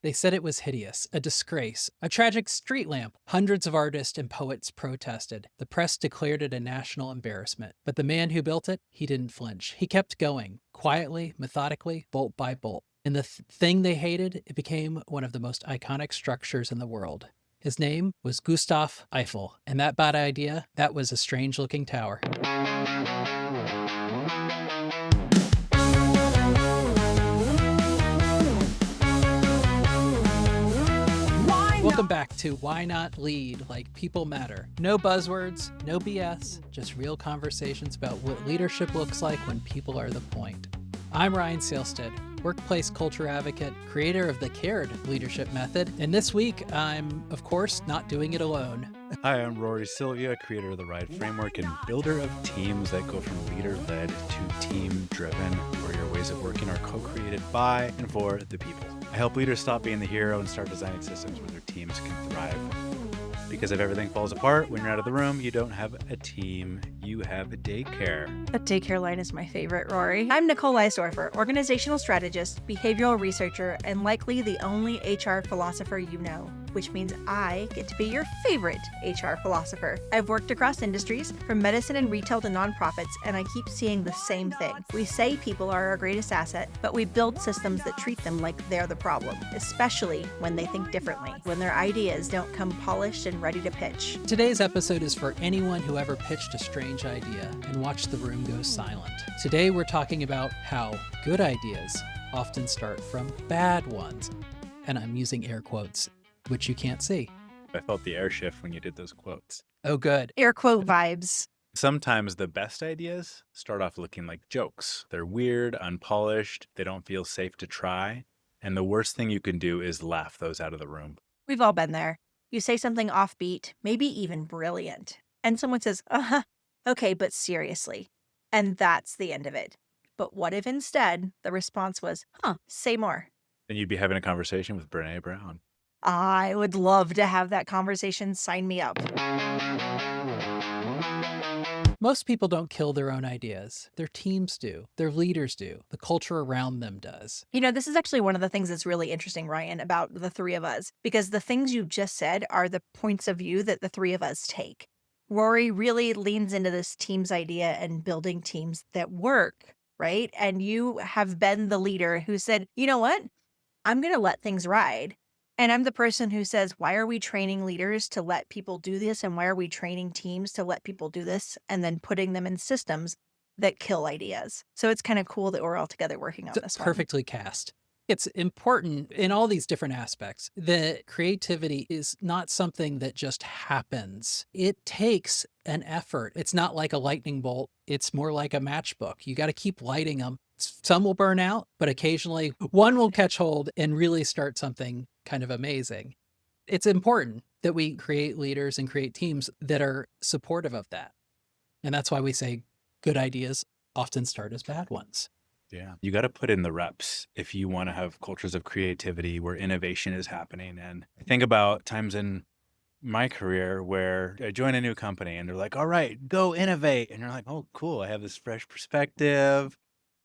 They said it was hideous, a disgrace, a tragic street lamp. Hundreds of artists and poets protested. The press declared it a national embarrassment. But the man who built it, he didn't flinch. He kept going, quietly, methodically, bolt by bolt. And the thing they hated, it became one of the most iconic structures in the world. His name was Gustav Eiffel, and that bad idea, that was a strange-looking tower. Welcome back to Why Not Lead Like People Matter. No buzzwords, no BS, just real conversations about what leadership looks like when people are the point. I'm Ryan Sailstad, workplace culture advocate, creator of the Caird Leadership Method, and this week I'm, of course, not doing it alone. Hi, I'm Rory Sylvia, creator of the RIDE framework and builder of teams that go from leader-led to team-driven, where your ways of working are co-created by and for the people. I help leaders stop being the hero and start designing systems where their teams can thrive. Because if everything falls apart when you're out of the room, you don't have a team, you have a daycare. A daycare line is my favorite, Rory. I'm Nicole Eisdorfer, organizational strategist, behavioral researcher, and likely the only HR philosopher you know, which means I get to be your favorite HR philosopher. I've worked across industries, from medicine and retail to nonprofits, and I keep seeing the same thing. We say people are our greatest asset, but we build systems that treat them like they're the problem, especially when they think differently, when their ideas don't come polished and ready to pitch. Today's episode is for anyone who ever pitched a strange idea and watched the room go silent. Today we're talking about how good ideas often start from bad ones. And I'm using air quotes, which you can't see. I felt the air shift when you did those quotes. Oh, good. Air quote vibes. Sometimes the best ideas start off looking like jokes. They're weird, unpolished, they don't feel safe to try. And the worst thing you can do is laugh those out of the room. We've all been there. You say something offbeat, maybe even brilliant, and someone says, okay, but seriously. And that's the end of it. But what if instead the response was, say more? Then you'd be having a conversation with Brené Brown. I would love to have that conversation. Sign me up. Most people don't kill their own ideas. Their teams do. Their leaders do. The culture around them does. You know, this is actually one of the things that's really interesting, Ryan, about the three of us, because the things you just said are the points of view that the three of us take. Rory really leans into this team's idea and building teams that work, right? And you have been the leader who said, you know what? I'm going to let things ride. And I'm the person who says, why are we training leaders to let people do this? And why are we training teams to let people do this? And then putting them in systems that kill ideas. So it's kind of cool that we're all together working on this one. Perfectly cast. It's important in all these different aspects that creativity is not something that just happens. It takes an effort. It's not like a lightning bolt. It's more like a matchbook. You got to keep lighting them. Some will burn out, but occasionally one will catch hold and really start something kind of amazing. It's important that we create leaders and create teams that are supportive of that. And that's why we say good ideas often start as bad ones. Yeah. You got to put in the reps if you want to have cultures of creativity where innovation is happening. And I think about times in my career where I join a new company and they're like, all right, go innovate. And you're like, oh, cool. I have this fresh perspective.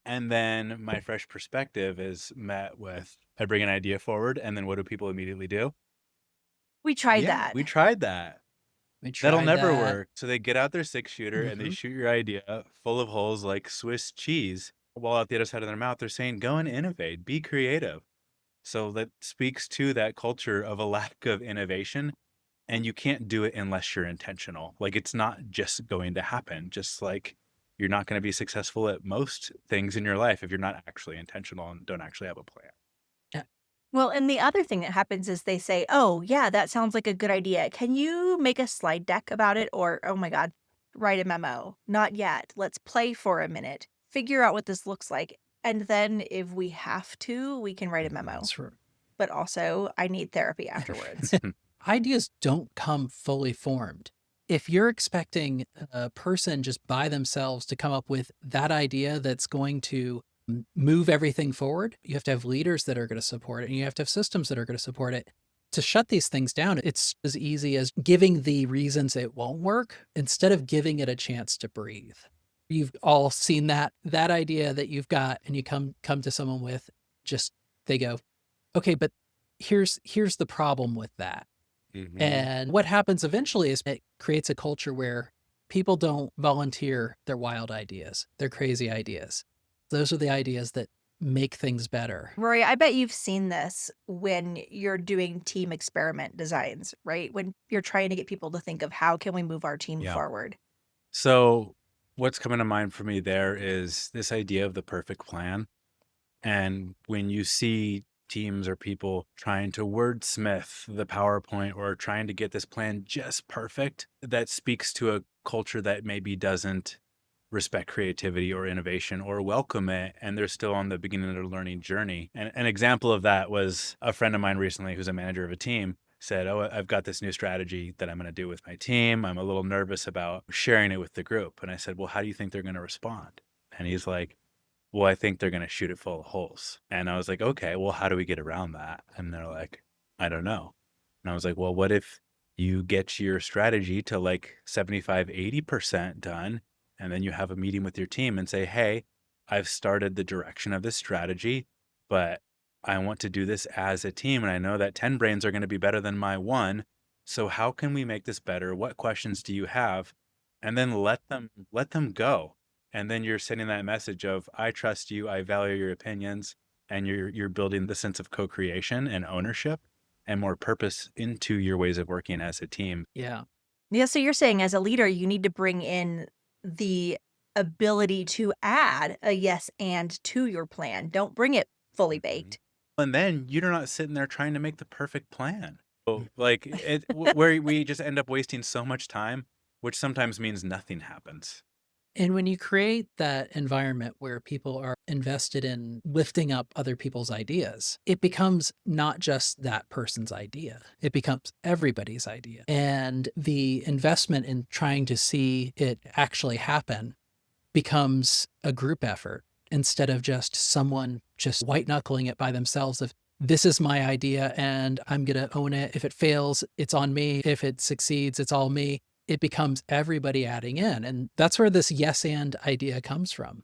And then my fresh perspective is met with, I bring an idea forward, and then what do people immediately do? We tried that. We tried that. That'll never work. So they get out their 6-shooter and they shoot your idea full of holes like Swiss cheese. While out the other side of their mouth, they're saying, go and innovate, be creative. So that speaks to that culture of a lack of innovation. And you can't do it unless you're intentional. Like, it's not just going to happen. Just like you're not going to be successful at most things in your life if you're not actually intentional and don't actually have a plan. Yeah. Well, and the other thing that happens is they say, oh, yeah, that sounds like a good idea. Can you make a slide deck about it? Or, oh my God, write a memo. Not yet. Let's play for a minute. Figure out what this looks like. And then if we have to, we can write a memo. That's true. But also, I need therapy afterwards. Ideas don't come fully formed. If you're expecting a person just by themselves to come up with that idea that's going to move everything forward, you have to have leaders that are going to support it, and you have to have systems that are going to support it. To shut these things down, it's as easy as giving the reasons it won't work instead of giving it a chance to breathe. You've all seen that idea that you've got, and you come to someone with just, they go, okay, but here's the problem with that. Mm-hmm. And what happens eventually is it creates a culture where people don't volunteer their wild ideas, their crazy ideas. Those are the ideas that make things better. Rory, I bet you've seen this when you're doing team experiment designs, right? When you're trying to get people to think of how can we move our team Yeah. forward. So what's coming to mind for me there is this idea of the perfect plan. And when you see teams or people trying to wordsmith the PowerPoint or trying to get this plan just perfect, that speaks to a culture that maybe doesn't respect creativity or innovation or welcome it, and they're still on the beginning of their learning journey. And an example of that was a friend of mine recently who's a manager of a team said, "Oh, I've got this new strategy that I'm going to do with my team. I'm a little nervous about sharing it with the group." And I said, "Well, how do you think they're going to respond?" And he's like, "Well, I think they're going to shoot it full of holes." And I was like, "Okay, well, how do we get around that?" And they're like, "I don't know." And I was like, "Well, what if you get your strategy to like 75, 80% done, and then you have a meeting with your team and say, 'Hey, I've started the direction of this strategy, but I want to do this as a team. And I know that 10 brains are going to be better than my one. So how can we make this better? What questions do you have?' And then let them go. And then you're sending that message of, I trust you, I value your opinions, and you're building the sense of co-creation and ownership and more purpose into your ways of working as a team." Yeah. Yeah, so you're saying as a leader, you need to bring in the ability to add a yes and to your plan. Don't bring it fully Mhm. baked. And then you're not sitting there trying to make the perfect plan. So like where we just end up wasting so much time, which sometimes means nothing happens. And when you create that environment where people are invested in lifting up other people's ideas, it becomes not just that person's idea, it becomes everybody's idea. And the investment in trying to see it actually happen becomes a group effort instead of just someone just white knuckling it by themselves of, this is my idea and I'm going to own it. If it fails, it's on me. If it succeeds, it's all me. It becomes everybody adding in. And that's where this yes and idea comes from.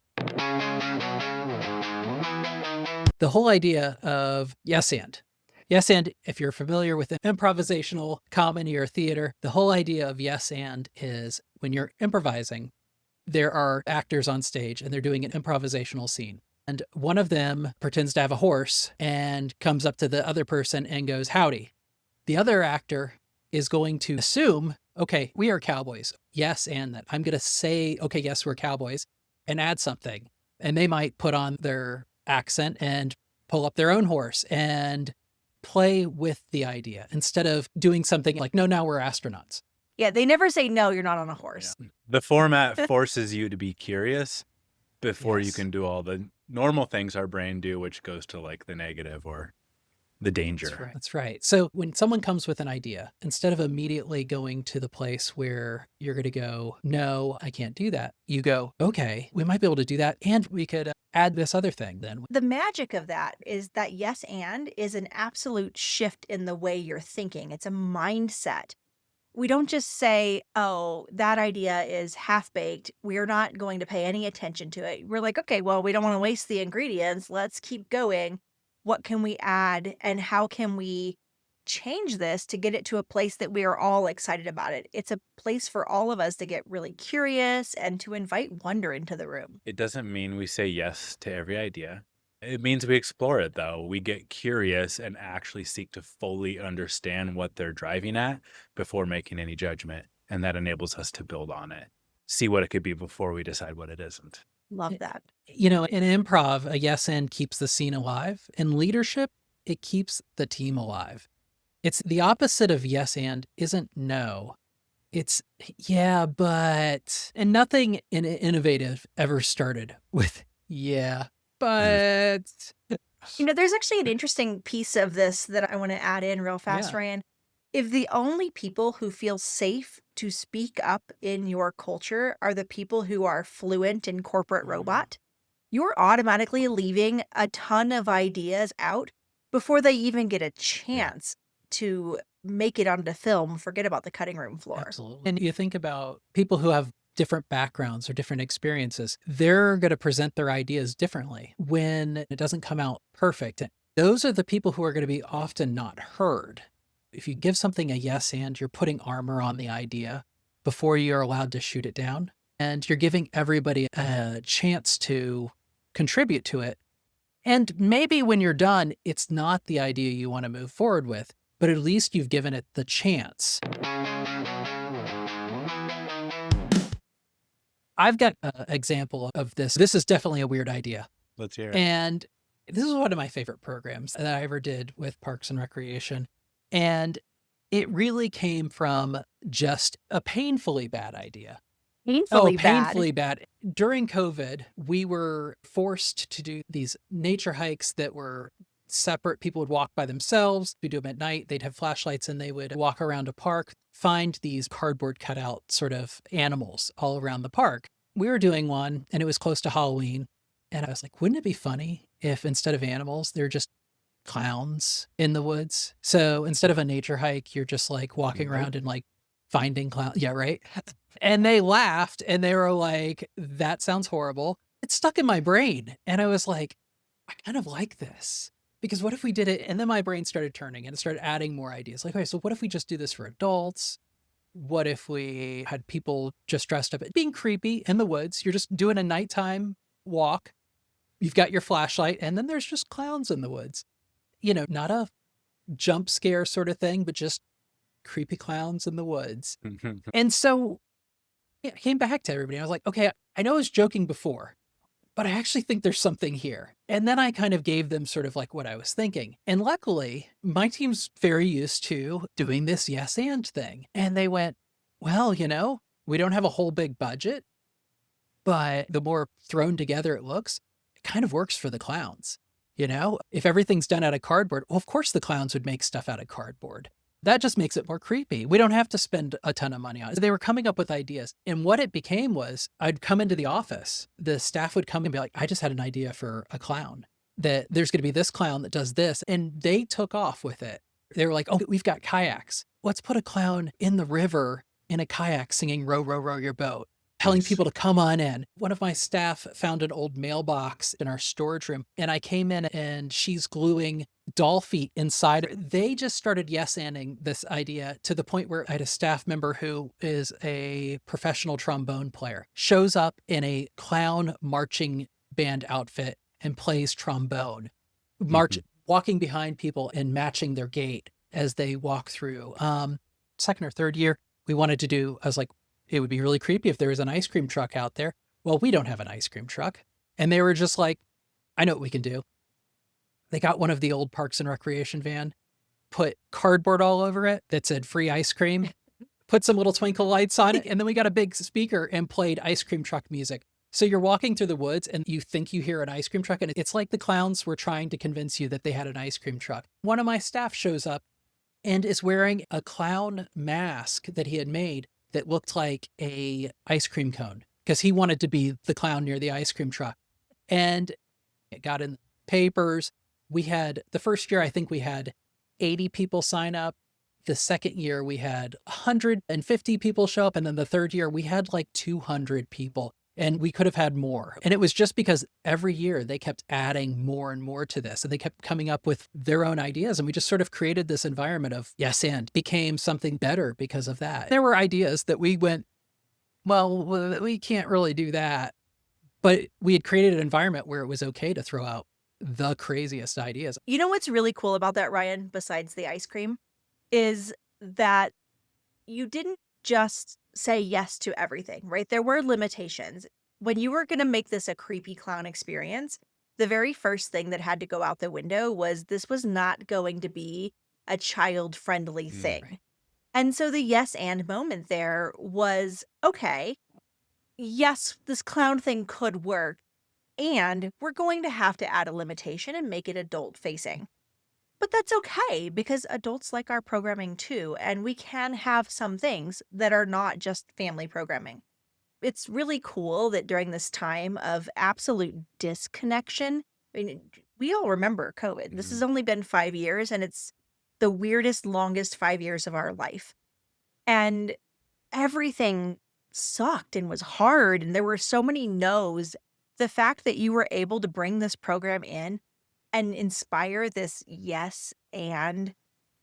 The whole idea of yes and. Yes, and if you're familiar with improvisational comedy or theater, the whole idea of yes and is when you're improvising, there are actors on stage and they're doing an improvisational scene. And one of them pretends to have a horse and comes up to the other person and goes, "Howdy." The other actor is going to assume, okay, we are cowboys. Yes, and that I'm going to say, okay, yes, we're cowboys, and add something. And they might put on their accent and pull up their own horse and play with the idea instead of doing something like, no, now we're astronauts. Yeah, they never say, no, you're not on a horse. Yeah. The format forces you to be curious before you Yes. can do all the normal things our brain do, which goes to like the negative or the danger. That's right. So when someone comes with an idea, instead of immediately going to the place where you're going to go, no, I can't do that, you go, okay, we might be able to do that. And we could add this other thing then. The magic of that is that yes and is an absolute shift in the way you're thinking. It's a mindset. We don't just say, oh, that idea is half baked. We're not going to pay any attention to it. We're like, okay, well, we don't want to waste the ingredients. Let's keep going. What can we add? And how can we change this to get it to a place that we are all excited about it? It's a place for all of us to get really curious and to invite wonder into the room. It doesn't mean we say yes to every idea. It means we explore it, though. We get curious and actually seek to fully understand what they're driving at before making any judgment. And that enables us to build on it, see what it could be before we decide what it isn't. Love that. You know, in improv, a yes and keeps the scene alive. In leadership, it keeps the team alive. It's the opposite of yes and isn't no. It's yeah, but, and nothing innovative ever started with yeah, but. You know, there's actually an interesting piece of this that I want to add in real fast, Yeah. Ryan. If the only people who feel safe to speak up in your culture are the people who are fluent in corporate robot, you're automatically leaving a ton of ideas out before they even get a chance to make it onto film. Forget about the cutting room floor. Absolutely. And you think about people who have different backgrounds or different experiences, they're going to present their ideas differently when it doesn't come out perfect. those are the people who are going to be often not heard. If you give something a yes and, you're putting armor on the idea before you're allowed to shoot it down. And you're giving everybody a chance to contribute to it. And maybe when you're done, it's not the idea you want to move forward with, but at least you've given it the chance. I've got an example of this. This is definitely a weird idea. Let's hear it. And this is one of my favorite programs that I ever did with Parks and Recreation. And it really came from just a painfully bad idea. Painfully bad. During COVID, we were forced to do these nature hikes that were separate. People would walk by themselves. We'd do them at night. They'd have flashlights and they would walk around a park, find these cardboard cutout sort of animals all around the park. We were doing one and it was close to Halloween. And I was like, wouldn't it be funny if instead of animals, they're just clowns in the woods? So instead of a nature hike, you're just like walking around and like finding clowns. Yeah, right. And they laughed and they were like, that sounds horrible. It stuck in my brain. And I was like, I kind of like this. Because what if we did it? And then my brain started turning and it started adding more ideas. Like, okay, so what if we just do this for adults? What if we had people just dressed up, being creepy in the woods? You're just doing a nighttime walk. You've got your flashlight and then there's just clowns in the woods. You know, not a jump scare sort of thing, but just creepy clowns in the woods. And so I came back to everybody. I was like, okay, I know I was joking before, but I actually think there's something here. And then I kind of gave them sort of like what I was thinking. And luckily, my team's very used to doing this yes and thing. And they went, well, you know, we don't have a whole big budget, but the more thrown together it looks, it kind of works for the clowns. You know, if everything's done out of cardboard, well, of course the clowns would make stuff out of cardboard. That just makes it more creepy. We don't have to spend a ton of money on it. They were coming up with ideas. And what it became was I'd come into the office. The staff would come and be like, I just had an idea for a clown, that there's going to be this clown that does this. And they took off with it. They were like, oh, we've got kayaks. Let's put a clown in the river in a kayak singing row, row, row your boat, telling people to come on in. One of my staff found an old mailbox in our storage room and I came in and she's gluing doll feet inside. They just started yes-anding this idea to the point where I had a staff member who is a professional trombone player, shows up in a clown marching band outfit and plays trombone, walking behind people and matching their gait as they walk through. Second or third year, we wanted to do, I was like, it would be really creepy if there was an ice cream truck out there. Well, we don't have an ice cream truck. And they were just like, I know what we can do. They got one of the old Parks and Recreation van, put cardboard all over it that said free ice cream, put some little twinkle lights on it, and then we got a big speaker and played ice cream truck music. So you're walking through the woods and you think you hear an ice cream truck, and it's like the clowns were trying to convince you that they had an ice cream truck. One of my staff shows up and is wearing a clown mask that he had made that looked like a ice cream cone because he wanted to be the clown near the ice cream truck. And it got in papers. We had, the first year, I think we had 80 people sign up. The second year we had 150 people show up. And then the third year we had like 200 people and we could have had more. And it was just because every year they kept adding more and more to this and they kept coming up with their own ideas. And we just sort of created this environment of yes, and became something better because of that. There were ideas that we went, well, we can't really do that. But we had created an environment where it was okay to throw out the craziest ideas. You know what's really cool about that, Ryan, besides the ice cream, is that you didn't just say yes to everything, right? There were limitations. When you were going to make this a creepy clown experience, the very first thing that had to go out the window was this was not going to be a child-friendly thing. Right. And so the yes and moment there was, okay, yes, this clown thing could work, and we're going to have to add a limitation and make it adult-facing. But that's okay, because adults like our programming too, and we can have some things that are not just family programming. It's really cool that during this time of absolute disconnection, I mean, we all remember COVID. This has only been 5 years, and it's the weirdest, longest 5 years of our life. And everything sucked and was hard, and there were so many no's. The fact that you were able to bring this program in and inspire this yes and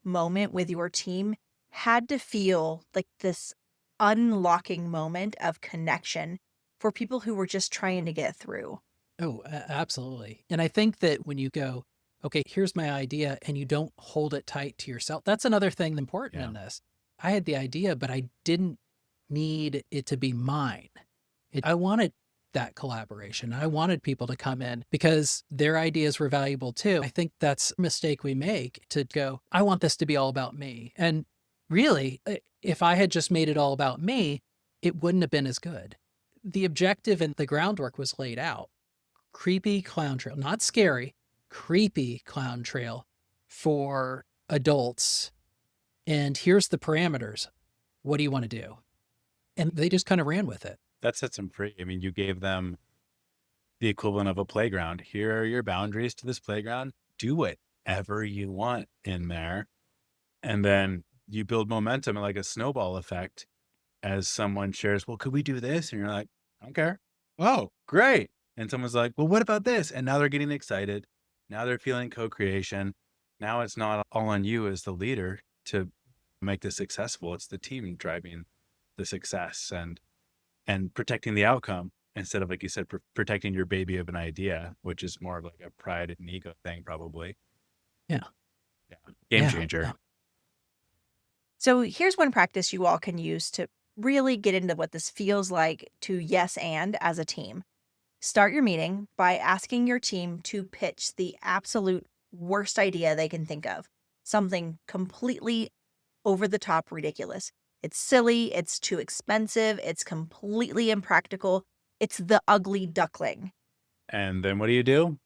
moment with your team had to feel like this unlocking moment of connection for people who were just trying to get through. Oh, absolutely. And I think that when you go, okay, here's my idea, and you don't hold it tight to yourself, that's another thing important Yeah. in this. I had the idea, but I didn't need it to be mine. I wanted that collaboration. I wanted people to come in because their ideas were valuable too. I think that's a mistake we make to go, I want this to be all about me. And really, if I had just made it all about me, it wouldn't have been as good. The objective and the groundwork was laid out. Creepy clown trail, not scary, creepy clown trail for adults. And here's the parameters. What do you want to do? And they just kind of ran with it. That sets them free. I mean, you gave them the equivalent of a playground. Here are your boundaries to this playground. Do whatever you want in there. And then you build momentum like a snowball effect as someone shares, well, could we do this? And you're like, I don't care. Oh, great. And someone's like, well, what about this? And now they're getting excited. Now they're feeling co-creation. Now it's not all on you as the leader to make this successful. It's the team driving the success and protecting the outcome instead of, like you said, protecting your baby of an idea, which is more of like a pride and ego thing, probably. Yeah. Game changer. Yeah. So here's one practice you all can use to really get into what this feels like to yes and as a team. Start your meeting by asking your team to pitch the absolute worst idea they can think of. Something completely over the top ridiculous. It's silly, it's too expensive, it's completely impractical. It's the ugly duckling. And then what do?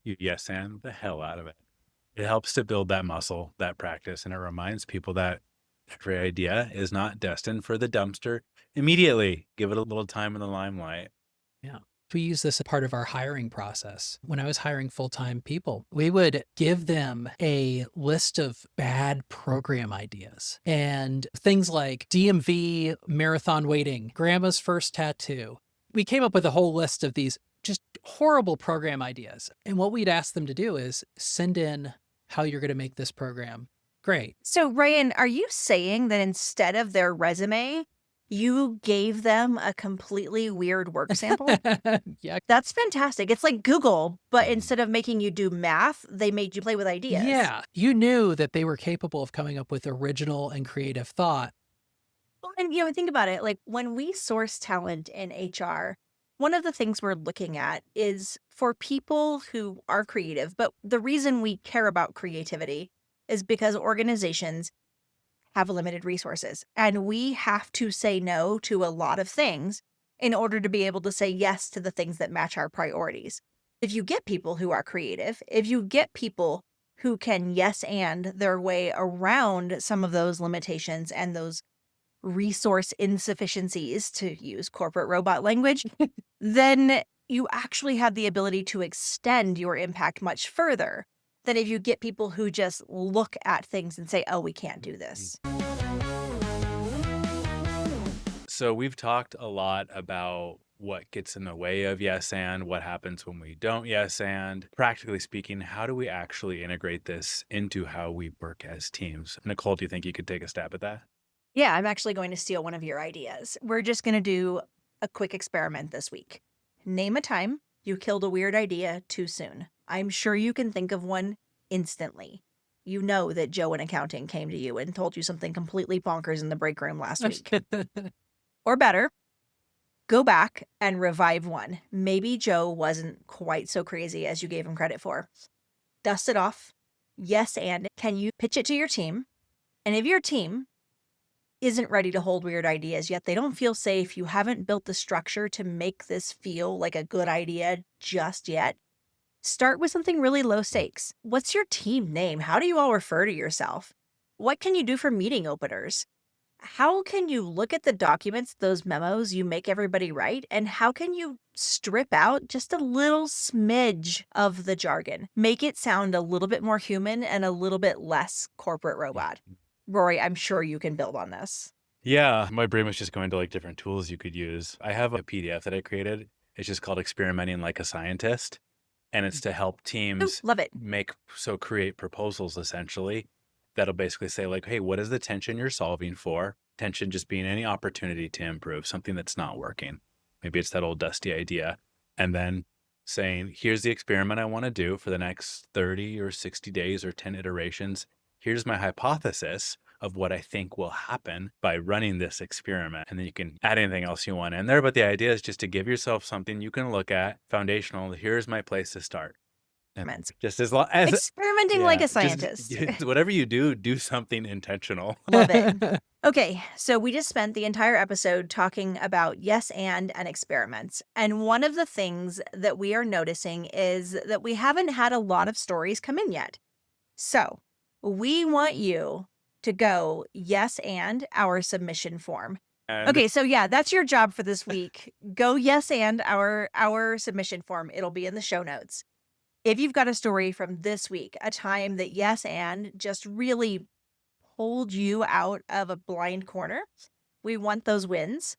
You yes and the hell out of it. It helps to build that muscle, that practice, and it reminds people that every idea is not destined for the dumpster immediately. Give it a little time in the limelight. Yeah. We use this as part of our hiring process. When I was hiring full-time people, we would give them a list of bad program ideas and things like DMV marathon waiting, grandma's first tattoo. We came up with a whole list of these just horrible program ideas. And what we'd ask them to do is send in how you're going to make this program great. So, Ryan, are you saying that instead of their resume, you gave them a completely weird work sample? Yeah. That's fantastic. It's like Google, but instead of making you do math, they made you play with ideas. Yeah. You knew that they were capable of coming up with original and creative thought. Well, and think about it. Like when we source talent in HR, one of the things we're looking at is for people who are creative. But the reason we care about creativity is because organizations have limited resources, and we have to say no to a lot of things in order to be able to say yes to the things that match our priorities. If you get people who are creative, if you get people who can yes and their way around some of those limitations and those resource insufficiencies, to use corporate robot language, then you actually have the ability to extend your impact much further than if you get people who just look at things and say, oh, we can't do this. So we've talked a lot about what gets in the way of yes and, what happens when we don't yes and. Practically speaking, how do we actually integrate this into how we work as teams? Nicole, do you think you could take a stab at that? Yeah, I'm actually going to steal one of your ideas. We're just going to do a quick experiment this week. Name a time you killed a weird idea too soon. I'm sure you can think of one instantly. You know that Joe in accounting came to you and told you something completely bonkers in the break room last week. Or better, go back and revive one. Maybe Joe wasn't quite so crazy as you gave him credit for. Dust it off. Yes, and can you pitch it to your team? And if your team isn't ready to hold weird ideas yet, they don't feel safe, you haven't built the structure to make this feel like a good idea just yet, start with something really low stakes. What's your team name? How do you all refer to yourself? What can you do for meeting openers? How can you look at the documents, those memos you make everybody write, and how can you strip out just a little smidge of the jargon? Make it sound a little bit more human and a little bit less corporate robot. Rory, I'm sure you can build on this. Yeah, my brain was just going to like different tools you could use. I have a PDF that I created. It's just called Experimenting Like a Scientist. And it's to help Ooh, teams love it. create proposals essentially that'll basically say like, hey, what is the tension you're solving for? Tension just being any opportunity to improve, something that's not working. Maybe it's that old dusty idea. And then saying, here's the experiment I want to do for the next 30 or 60 days or 10 iterations. Here's my hypothesis of what I think will happen by running this experiment. And then you can add anything else you want in there. But the idea is just to give yourself something you can look at, foundational. Here's my place to start. And just as long as experimenting like a scientist. Whatever you do something intentional. Love it. Okay, so we just spent the entire episode talking about yes and experiments. And one of the things that we are noticing is that we haven't had a lot of stories come in yet. So we want you to go yes and our submission form. Okay, so yeah, that's your job for this week. Go yes and our submission form. It'll be in the show notes. If you've got a story from this week, a time that yes and just really pulled you out of a blind corner, we want those wins.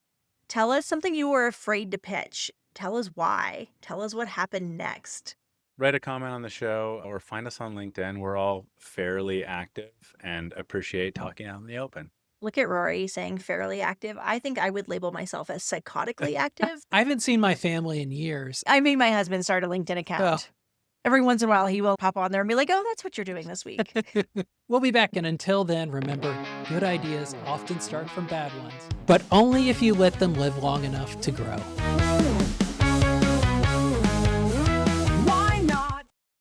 Tell us something you were afraid to pitch. Tell us why. Tell us what happened next. Write a comment on the show or find us on LinkedIn. We're all fairly active and appreciate talking out in the open. Look at Rory saying fairly active. I think I would label myself as psychotically active. I haven't seen my family in years. I made my husband start a LinkedIn account. Every once in a while, he will pop on there and be like, oh, that's what you're doing this week. We'll be back. And until then, remember, good ideas often start from bad ones, but only if you let them live long enough to grow.